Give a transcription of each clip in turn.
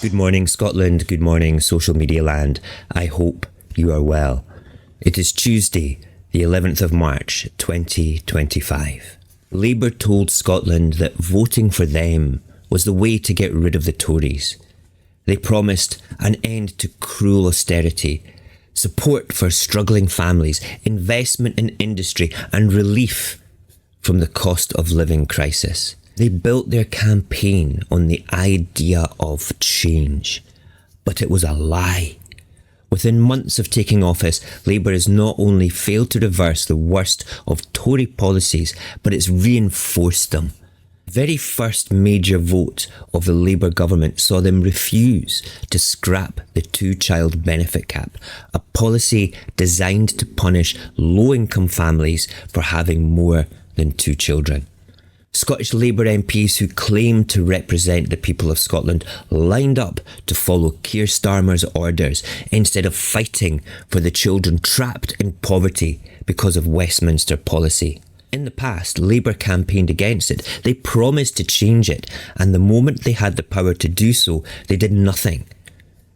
Good morning, Scotland. Good morning, social media land. I hope you are well. It is Tuesday, the 11th of March, 2025. Labour told Scotland that voting for them was the way to get rid of the Tories. They promised an end to cruel austerity, support for struggling families, investment in industry, and relief from the cost of living crisis. They built their campaign on the idea of change, but it was a lie. Within months of taking office, Labour has not only failed to reverse the worst of Tory policies, but it's reinforced them. The very first major vote of the Labour government saw them refuse to scrap the two-child benefit cap, a policy designed to punish low-income families for having more than two children. Scottish Labour MPs who claim to represent the people of Scotland lined up to follow Keir Starmer's orders instead of fighting for the children trapped in poverty because of Westminster policy. In the past, Labour campaigned against it. They promised to change it, and the moment they had the power to do so, they did nothing.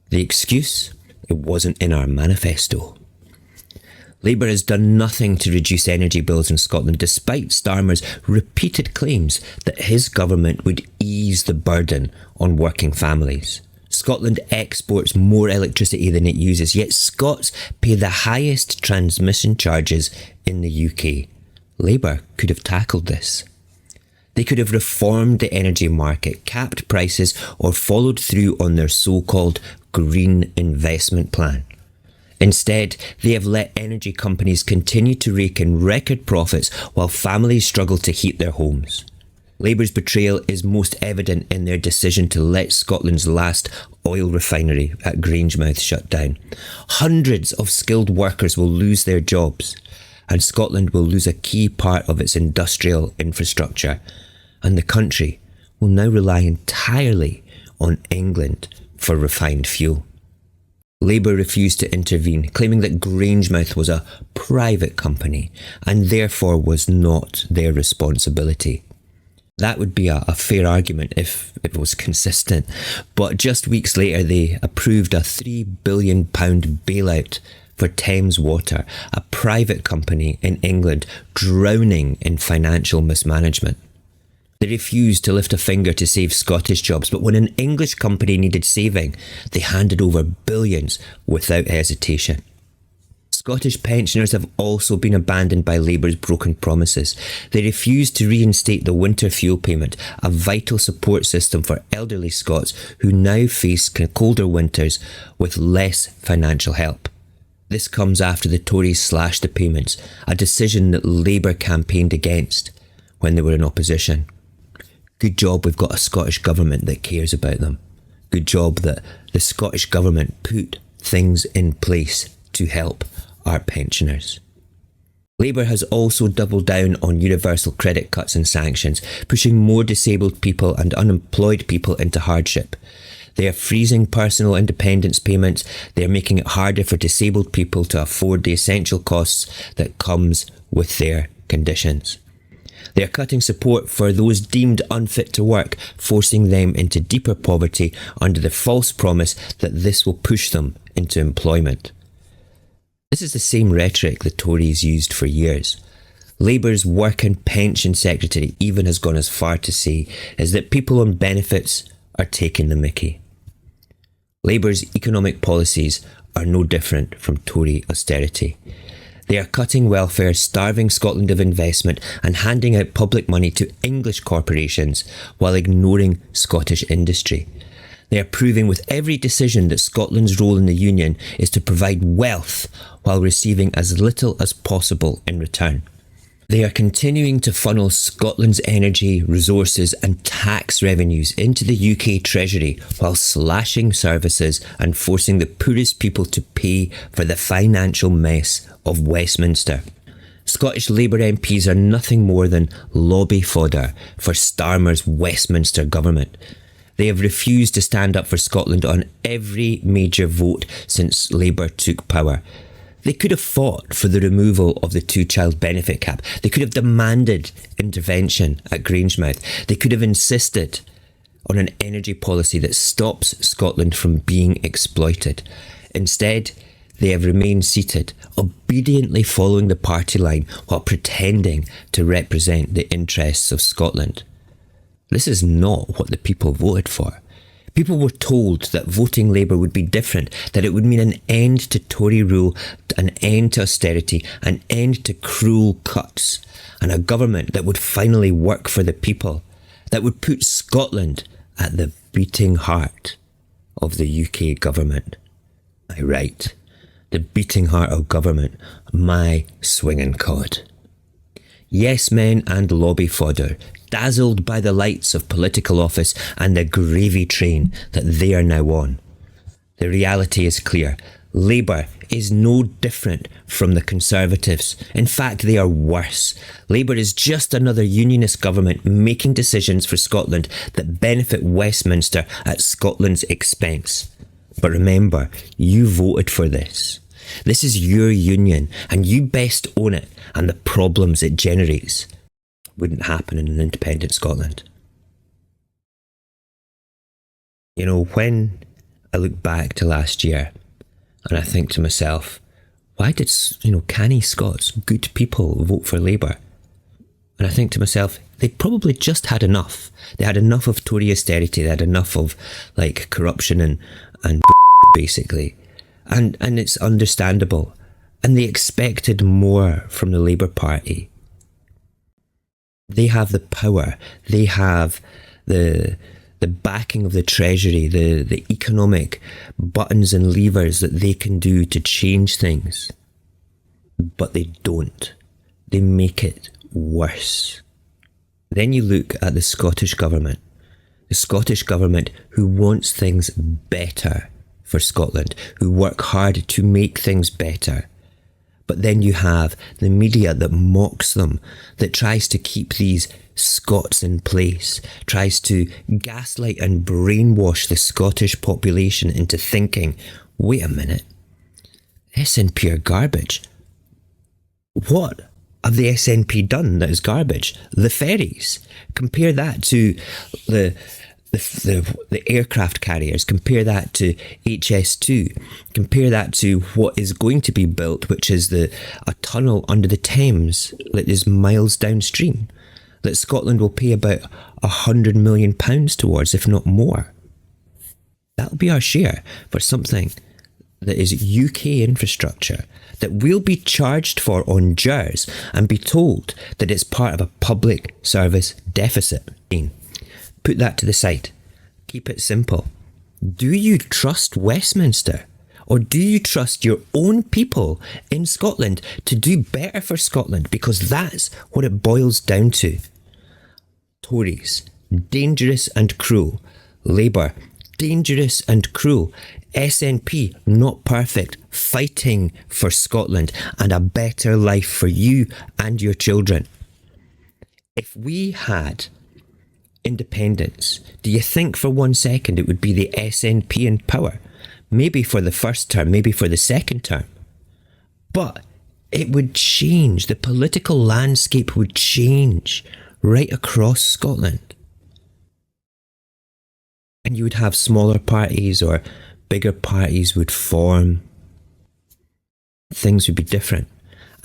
The excuse? It wasn't in our manifesto. Labour has done nothing to reduce energy bills in Scotland, despite Starmer's repeated claims that his government would ease the burden on working families. Scotland exports more electricity than it uses, yet Scots pay the highest transmission charges in the UK. Labour could have tackled this. They could have reformed the energy market, capped prices, or followed through on their so-called green investment plan. Instead, they have let energy companies continue to rake in record profits while families struggle to heat their homes. Labour's betrayal is most evident in their decision to let Scotland's last oil refinery at Grangemouth shut down. Hundreds of skilled workers will lose their jobs, and Scotland will lose a key part of its industrial infrastructure, and the country will now rely entirely on England for refined fuel. Labour refused to intervene, claiming that Grangemouth was a private company and therefore was not their responsibility. That would be a fair argument if it was consistent, but just weeks later they approved a £3 billion bailout for Thames Water, a private company in England drowning in financial mismanagement. They refused to lift a finger to save Scottish jobs, but when an English company needed saving, they handed over billions without hesitation. Scottish pensioners have also been abandoned by Labour's broken promises. They refused to reinstate the winter fuel payment, a vital support system for elderly Scots who now face colder winters with less financial help. This comes after the Tories slashed the payments, a decision that Labour campaigned against when they were in opposition. Good job we've got a Scottish government that cares about them. Good job that the Scottish government put things in place to help our pensioners. Labour has also doubled down on universal credit cuts and sanctions, pushing more disabled people and unemployed people into hardship. They are freezing personal independence payments. They are making it harder for disabled people to afford the essential costs that comes with their conditions. They are cutting support for those deemed unfit to work, forcing them into deeper poverty under the false promise that this will push them into employment. This is the same rhetoric the Tories used for years. Labour's Work and Pension Secretary even has gone as far to say is that people on benefits are taking the mickey. Labour's economic policies are no different from Tory austerity. They are cutting welfare, starving Scotland of investment and handing out public money to English corporations while ignoring Scottish industry. They are proving with every decision that Scotland's role in the Union is to provide wealth while receiving as little as possible in return. They are continuing to funnel Scotland's energy, resources and tax revenues into the UK Treasury while slashing services and forcing the poorest people to pay for the financial mess of Westminster. Scottish Labour MPs are nothing more than lobby fodder for Starmer's Westminster government. They have refused to stand up for Scotland on every major vote since Labour took power. They could have fought for the removal of the two-child benefit cap. They could have demanded intervention at Grangemouth. They could have insisted on an energy policy that stops Scotland from being exploited. Instead, they have remained seated, obediently following the party line while pretending to represent the interests of Scotland. This is not what the people voted for. People were told that voting Labour would be different, that it would mean an end to Tory rule, an end to austerity, an end to cruel cuts, and a government that would finally work for the people, that would put Scotland at the beating heart of the UK government. Aye, right, the beating heart of government, my swinging cod. Yes men and lobby fodder, dazzled by the lights of political office and the gravy train that they are now on. The reality is clear. Labour is no different from the Conservatives. In fact, they are worse. Labour is just another unionist government making decisions for Scotland that benefit Westminster at Scotland's expense. But remember, you voted for this. This is your union, and you best own it and the problems it generates. Wouldn't happen in an independent Scotland. You know, when I look back to last year and I think to myself, why did, canny Scots, good people, vote for Labour? And I think to myself, they probably just had enough. They had enough of Tory austerity. They had enough of corruption and basically. And it's understandable. And they expected more from the Labour Party. They have the power. They have the backing of the Treasury, the economic buttons and levers that they can do to change things. But they don't. They make it worse. Then you look at the Scottish Government. The Scottish Government who wants things better for Scotland, who work hard to make things better. But then you have the media that mocks them, that tries to keep these Scots in place, tries to gaslight and brainwash the Scottish population into thinking, wait a minute, SNP are garbage. What have the SNP done that is garbage? The ferries. Compare that to the aircraft carriers, compare that to HS2, compare that to what is going to be built, which is a tunnel under the Thames that is miles downstream, that Scotland will pay about £100 million towards, if not more. That'll be our share for something that is UK infrastructure that we'll be charged for on JERS and be told that it's part of a public service deficit. Put that to the side. Keep it simple. Do you trust Westminster? Or do you trust your own people in Scotland to do better for Scotland? Because that's what it boils down to. Tories, dangerous and cruel. Labour, dangerous and cruel. SNP, not perfect, fighting for Scotland and a better life for you and your children. If we had independence, do you think for 1 second it would be the SNP in power? Maybe for the first term, maybe for the second term. But it would change. The political landscape would change right across Scotland. And you would have smaller parties or bigger parties would form. Things would be different.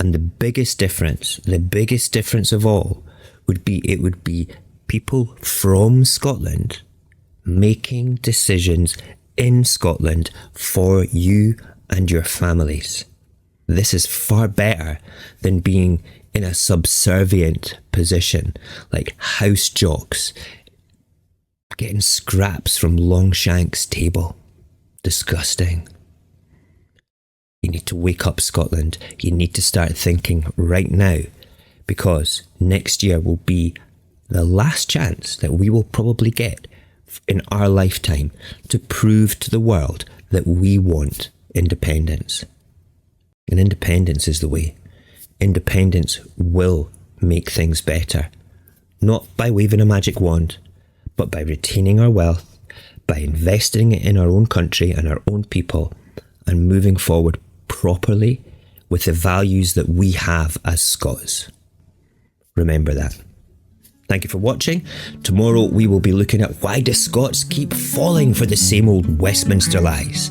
And the biggest difference of all would be people from Scotland making decisions in Scotland for you and your families. This is far better than being in a subservient position like house jocks getting scraps from Longshank's table. Disgusting. You need to wake up, Scotland. You need to start thinking right now, because next year will be the last chance that we will probably get in our lifetime to prove to the world that we want independence. And independence is the way. Independence will make things better. Not by waving a magic wand, but by retaining our wealth, by investing it in our own country and our own people, and moving forward properly with the values that we have as Scots. Remember that. Thank you for watching. Tomorrow we will be looking at why do Scots keep falling for the same old Westminster lies.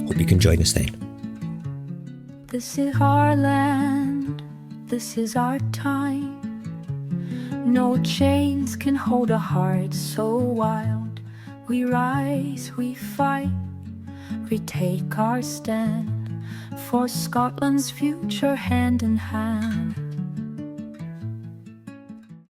Hope you can join us then. This is our land, this is our time. No chains can hold a heart so wild. We rise, we fight, we take our stand for Scotland's future hand in hand.